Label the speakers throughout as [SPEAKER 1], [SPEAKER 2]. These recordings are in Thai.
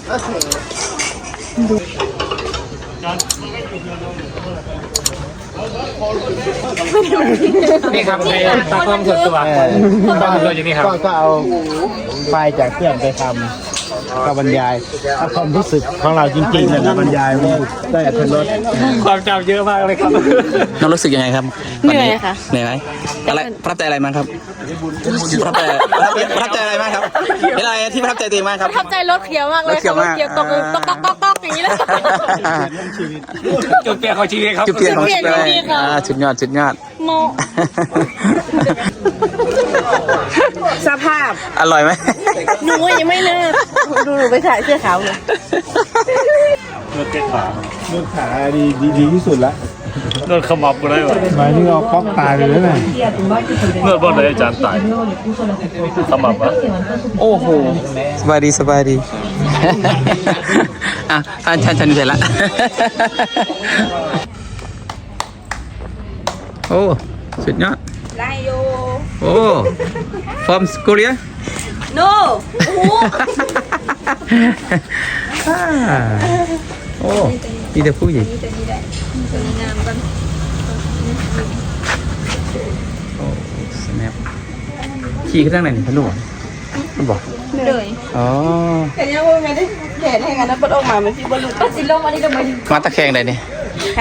[SPEAKER 1] โอเค
[SPEAKER 2] นี่ครับในตากล้องส่วนตัวตากล้องส่วนตัวอย่างนี้ครับ
[SPEAKER 3] ก็เอาไฟล์จากเพื่อนไปทำก็บรรยายเอาความรู้สึกของเราจริงๆนะบรรยายได้อัธรส
[SPEAKER 2] ความจำเยอะมากเลยครับ
[SPEAKER 4] น้องรู้สึกยังไงครับ
[SPEAKER 1] เหนื่อยค่ะ
[SPEAKER 4] เหนื่อยไหมอะไรประทับใจอะไรมั้งครับประทับใจอะไรมั้งครับเป็นอะไรที่ประทับใจตัวเองมั้งครับ
[SPEAKER 1] ประทับใจรถเขียวมากเลย
[SPEAKER 4] รถเขียวมาก
[SPEAKER 1] เขียวตกตกอย่างนี้เลย
[SPEAKER 2] จุดเปลี่ยนของชีวิตครับ
[SPEAKER 4] จุดเปลี่ยนของชีวิตเลยสุดยอดสุดยอด
[SPEAKER 1] โมสภาพ
[SPEAKER 4] อร่อยไหม
[SPEAKER 1] หนูยังไม่เลิกดูหนูไปถ่ายเสื้อขาวเลย
[SPEAKER 3] นวดขาดีที่สุดละ
[SPEAKER 2] นวดขมับกูได้ไหม
[SPEAKER 3] หมายถึงเอาป๊อกตายไปแล้วนะ
[SPEAKER 2] นวดบนไหนอาจารย์ตายขมับวะ
[SPEAKER 4] โอ้โหสบายดีสบายดีอ่ะฉันเสร็จละโอ้สุดยอด
[SPEAKER 1] ไลโย
[SPEAKER 4] โอ้ from Korea
[SPEAKER 1] no
[SPEAKER 4] โอ้มีแต่ผู้หญิงโอ้ snap ขี่ขึ้นทางไหนนี่พะหลวงมันบอก
[SPEAKER 1] เลย
[SPEAKER 4] อ๋อ
[SPEAKER 1] แต่ยังไม่ได้แผนให้กันนะปดออกมามันที่บอลลูนก็สิลงอันนี้ก็มา
[SPEAKER 4] มาตะแคงไหนนี่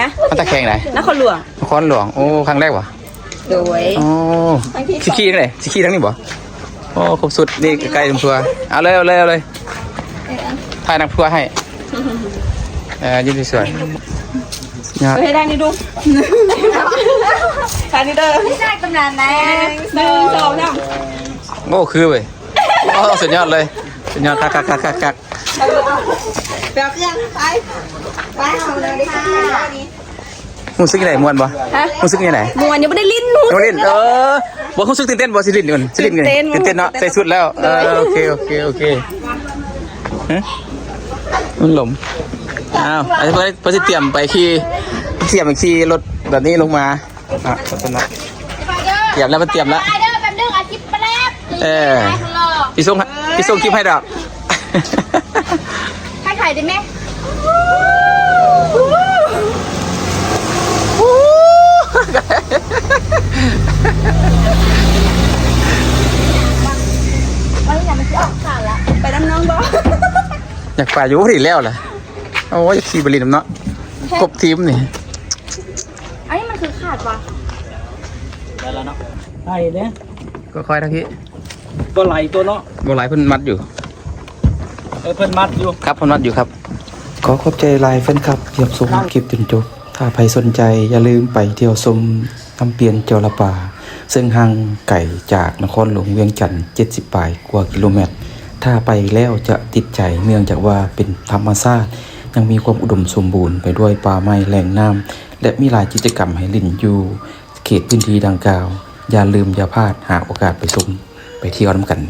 [SPEAKER 1] ฮะ
[SPEAKER 4] มาตะแคงไหน
[SPEAKER 1] นครหลวง
[SPEAKER 4] นครหลวงโอ้ครั้งแรกวะ
[SPEAKER 1] โดย
[SPEAKER 4] โอ้สิขี่ทั้งไหนสิขี่ทั้งนี้บ่โอ้ครบสุดนี่ใกล้ๆลำพัวเอาเลยถ่ายนักพัวให้ยืนสวยๆยอด
[SPEAKER 1] เฮ้ยได้นี่ดูทานนี่เด้อไม่ได้กำนันนะ1 2 3
[SPEAKER 4] โอ้คือเว้ยโอ้สุดยอดเลยสุดยอดคัก
[SPEAKER 1] เปลี่ยนเครื่องไปเอาเลยค่ะ
[SPEAKER 4] รู้สึกยังไงม่วนบ่รู้สึกยังไง
[SPEAKER 1] มวนยังไม่ได้ลิ้นนู
[SPEAKER 4] ยังไม่เล่นบ่รู้สึกตื่นเต้นบ่สิลิ้นก่อนสิลิ้นไงตื่นเต้นเนาะใส่ชุดแล้วโอเคฮะมันหลมอ้าวไอ้เพื่อนจะเตรียมไปขี่รถแบบนี้ลงมาเตรียมแล้วมันเตรียมแล้ว
[SPEAKER 1] ไปเด้อแป๊บนึงอาทิตย์แป๊บ
[SPEAKER 4] พี่ส่งคลิปให้ดอก
[SPEAKER 1] ให้ถ่ายได้ไหมไปดำน้องบ่
[SPEAKER 4] อยากไปอยู่ที่แล้วล่ะโอ้ยขี่บริณเนาะกบทีมนี่
[SPEAKER 1] อันนี้มันคือขาดปะ
[SPEAKER 2] ไอ้เนี่ย
[SPEAKER 4] ก็ค่อยทั้งที่
[SPEAKER 2] ตัวไหลตัวเนาะ
[SPEAKER 4] บ่หลายเพิ่นมัดอยู่
[SPEAKER 2] เพิ่นมัดอยู่
[SPEAKER 4] ครับเพิ่นมัดอยู่ครับ
[SPEAKER 5] ขอขอบใจหลายแฟนคลับที่รับชมคลิปจนจบ ถ้าใครสนใจอย่าลืมไปเที่ยวชมน้ำเปียนเจลป่าซึ่งห่างไก่จากนครหลวงเวียงจันทร์70ปลายกว่ากิโลเมตร ถ้าไปแล้วจะติดใจเนื่องจากว่าเป็นธรรมชาติยังมีความอุดมสมบูรณ์ไปด้วยป่าไม้แหล่งน้ำและมีหลายกิจกรรมให้เล่นอยู่เขตพื้นที่ดังกล่าวอย่าลืมอย่าพลาดหากโอกาสไปชมไปเที่ยวน้ำกัน